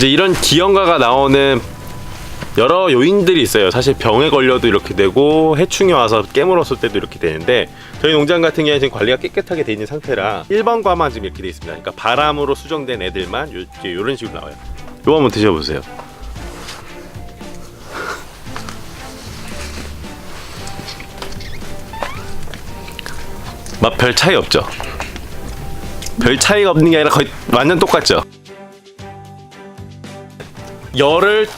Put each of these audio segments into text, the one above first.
이제 이런 기형가가 나오는 여러 요인들이 있어요. 사실 병에 걸려도 이렇게 되고 해충이 와서 깨물었을 때도 이렇게 되는데, 저희 농장 같은 경우에 지금 관리가 깨끗하게 돼 있는 상태라 일반과만 지금 이렇게 돼 있습니다. 그러니까 바람으로 수정된 애들만 이런 식으로 나와요. 이거 한번 드셔보세요. 맛 별 차이 없죠? 별 차이가 없는 게 아니라 거의 완전 똑같죠? 열을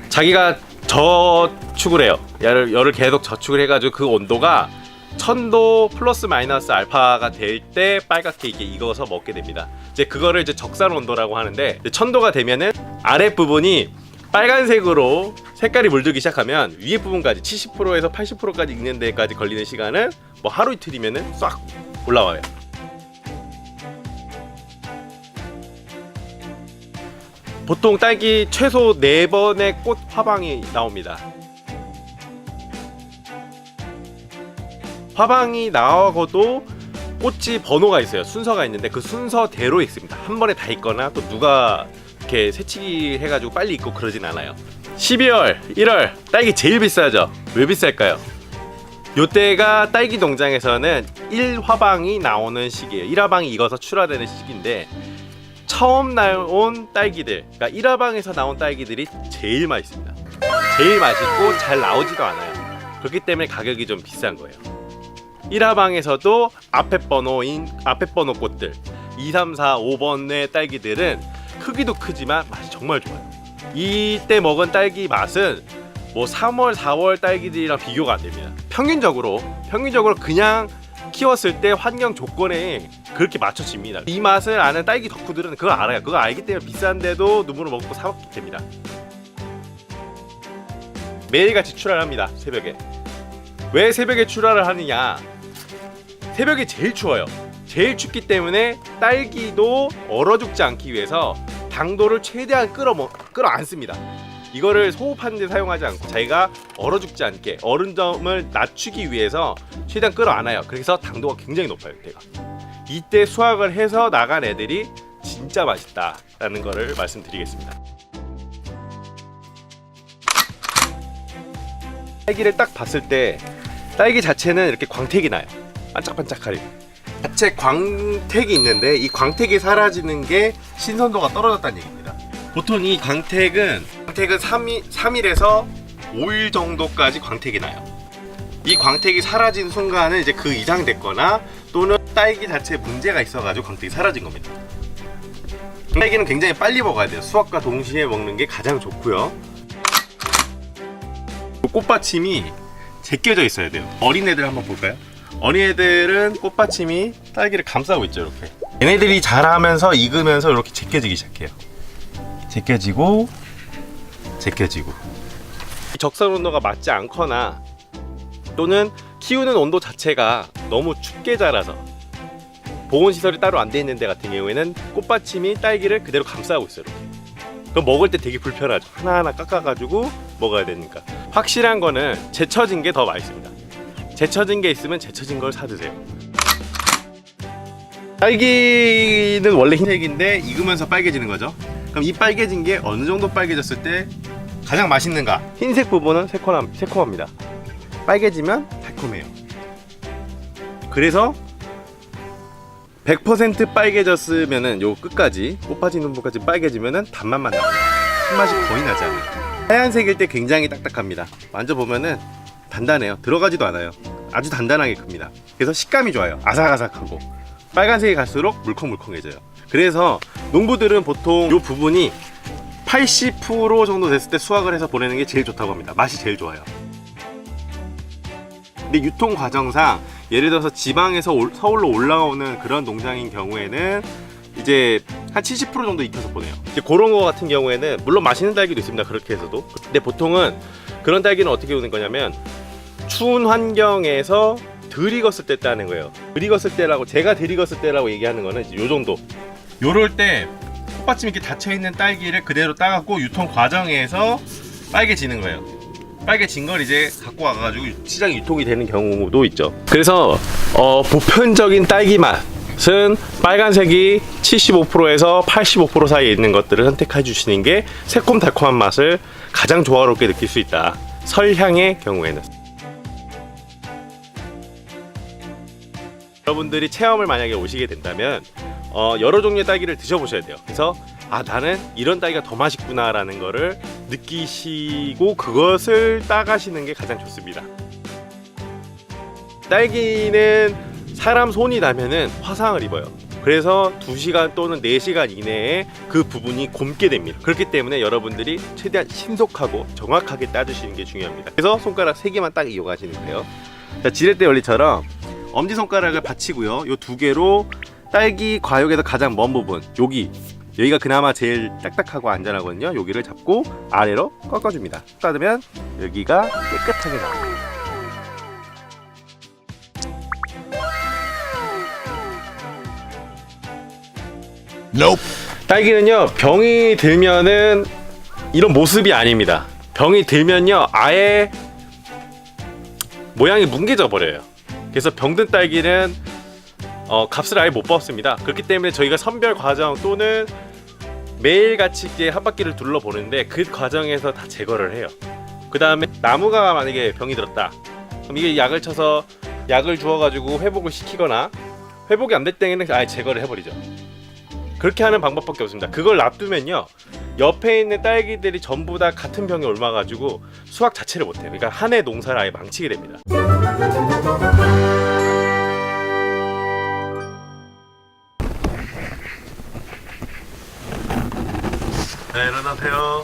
자기가 저축을 해요. 열을 계속 저축을 해가지고 그 온도가 1000도 플러스 마이너스 알파가 될 때 빨갛게 이게 익어서 먹게 됩니다. 이제 그거를 이제 적산 온도라고 하는데, 1000도가 되면은 아랫부분이 빨간색으로 색깔이 물들기 시작하면 위에 부분까지 70%에서 80%까지 익는 데까지 걸리는 시간은 뭐 하루 이틀이면은 싹 올라와요. 보통 딸기 최소 4번의 꽃 화방이 나옵니다. 화방이 나와도 꽃이 번호가 있어요. 순서가 있는데 그 순서대로 익습니다. 한 번에 다 익거나 또 누가 이렇게 새치기 해가지고 빨리 익고 그러진 않아요. 12월, 1월 딸기 제일 비싸죠. 왜 비쌀까요? 요때가 딸기 농장에서는 1화방이 나오는 시기예요. 1화방이 익어서 출하되는 시기인데, 처음 나온 딸기들, 그러니까 1화방에서 나온 딸기들이 제일 맛있습니다. 제일 맛있고 잘 나오지도 않아요. 그렇기 때문에 가격이 좀 비싼 거예요. 1화방에서도 앞에 번호 꽃들 2, 3, 4, 5번의 딸기들은 크기도 크지만 맛이 정말 좋아요. 이때 먹은 딸기 맛은 뭐 3월, 4월 딸기들이랑 비교가 안 됩니다. 평균적으로 그냥 키웠을 때 환경 조건에 그렇게 맞춰집니다. 이 맛을 아는 딸기 덕후들은 그걸 알아요. 그거 알기 때문에 비싼데도 눈물을 먹고 사 먹게 됩니다. 매일같이 출하를 합니다. 새벽에. 왜 새벽에 출하를 하느냐? 새벽이 제일 추워요. 제일 춥기 때문에 딸기도 얼어 죽지 않기 위해서 당도를 최대한 끌어안습니다. 이거를 소흡하는 데 사용하지 않고 자기가 얼어 죽지 않게 얼음점을 낮추기 위해서 최대한 끌어안아요. 그래서 당도가 굉장히 높아요. 이때 수확을 해서 나간 애들이 진짜 맛있다라는 거를 말씀드리겠습니다. 딸기를 딱 봤을 때 딸기 자체는 이렇게 광택이 나요. 반짝반짝하게. 자체 광택이 있는데 이 광택이 사라지는 게 신선도가 떨어졌다는 얘기입니다. 보통 이 광택은 3일에서 5일 정도까지 광택이 나요. 이 광택이 사라진 순간은 이제 그 이상 됐거나 또는 딸기 자체에 문제가 있어가지고 광택이 사라진 겁니다. 딸기는 굉장히 빨리 먹어야 돼요. 수확과 동시에 먹는 게 가장 좋고요. 꽃받침이 제껴져 있어야 돼요. 어린애들 한번 볼까요? 어린애들은 꽃받침이 딸기를 감싸고 있죠. 이렇게 얘네들이 자라면서 익으면서 이렇게 제껴지기 시작해요. 제껴지고 적산 온도가 맞지 않거나 또는 키우는 온도 자체가 너무 춥게 자라서 보온시설이 따로 안 돼 있는 데 같은 경우에는 꽃받침이 딸기를 그대로 감싸고 있어요. 이렇게. 그럼 먹을 때 되게 불편하죠. 하나하나 깎아가지고 먹어야 되니까. 확실한 거는 제쳐진 게 더 맛있습니다. 제쳐진 게 있으면 제쳐진 걸 사 드세요. 딸기는 원래 흰색인데 익으면서 빨개지는 거죠. 그럼 이 빨개진 게 어느 정도 빨개졌을 때 가장 맛있는가? 흰색 부분은 새콤합니다. 빨개지면 달콤해요. 그래서 100% 빨개졌으면은 요 끝까지 꽃빠지는 부분까지 빨개지면은 단맛만 나요. 신맛이 거의 나지 않아요. 하얀색일 때 굉장히 딱딱합니다. 만져보면은 단단해요. 들어가지도 않아요. 아주 단단하게 큽니다. 그래서 식감이 좋아요. 아삭아삭하고. 빨간색이 갈수록 물컹물컹해져요. 그래서 농부들은 보통 이 부분이 80% 정도 됐을 때 수확을 해서 보내는 게 제일 좋다고 합니다. 맛이 제일 좋아요. 근데 유통 과정상 예를 들어서 지방에서 서울로 올라오는 그런 농장인 경우에는 이제 한 70% 정도 익혀서 보내요. 이제 그런 거 같은 경우에는 물론 맛있는 딸기도 있습니다. 그렇게 해서도. 근데 보통은 그런 딸기는 어떻게 오는 거냐면 추운 환경에서 덜 익었을 때 따는 거예요. 덜 익었을 때라고, 제가 덜 익었을 때라고 얘기하는 거는 이제 요 정도. 요럴 때 꽃받침 이렇게 닫혀있는 딸기를 그대로 따갖고 유통 과정에서 빨개지는 거예요. 빨개진 걸 이제 갖고 와가지고 시장에 유통이 되는 경우도 있죠. 그래서 보편적인 딸기 맛은 빨간색이 75%에서 85% 사이에 있는 것들을 선택해 주시는 게 새콤달콤한 맛을 가장 조화롭게 느낄 수 있다. 설향의 경우에는. 여러분들이 체험을 만약에 오시게 된다면 여러 종류의 딸기를 드셔보셔야 돼요. 그래서 나는 이런 딸기가 더 맛있구나 라는 거를 느끼시고 그것을 따가시는 게 가장 좋습니다. 딸기는 사람 손이 닿으면 화상을 입어요. 그래서 2시간 또는 4시간 이내에 그 부분이 곪게 됩니다. 그렇기 때문에 여러분들이 최대한 신속하고 정확하게 따주시는 게 중요합니다. 그래서 손가락 3개만 딱 이용하시는 거예요. 자, 지렛대 원리처럼 엄지손가락을 받치고요, 요 2개로 딸기 과육에서 가장 먼 부분, 여기가 그나마 제일 딱딱하고 안전하거든요. 여기를 잡고 아래로 꺾어줍니다. 닫으면 여기가 깨끗하게 나옵니다. Nope. 딸기는요, 병이 들면은 이런 모습이 아닙니다. 병이 들면요, 아예 모양이 뭉개져 버려요. 그래서 병든 딸기는 값을 아예 못 받습니다. 그렇기 때문에 저희가 선별 과정 또는 매일같이 이제 한 바퀴를 둘러보는데 그 과정에서 다 제거를 해요. 그 다음에 나무가 만약에 병이 들었다, 그럼 이게 약을 쳐서 약을 주어가지고 회복을 시키거나, 회복이 안 될 때에는 아예 제거를 해버리죠. 그렇게 하는 방법밖에 없습니다. 그걸 놔두면요, 옆에 있는 딸기들이 전부 다 같은 병에 옮아가지고 수확 자체를 못해요. 그러니까 한 해 농사를 아예 망치게 됩니다. 네, 일어나세요.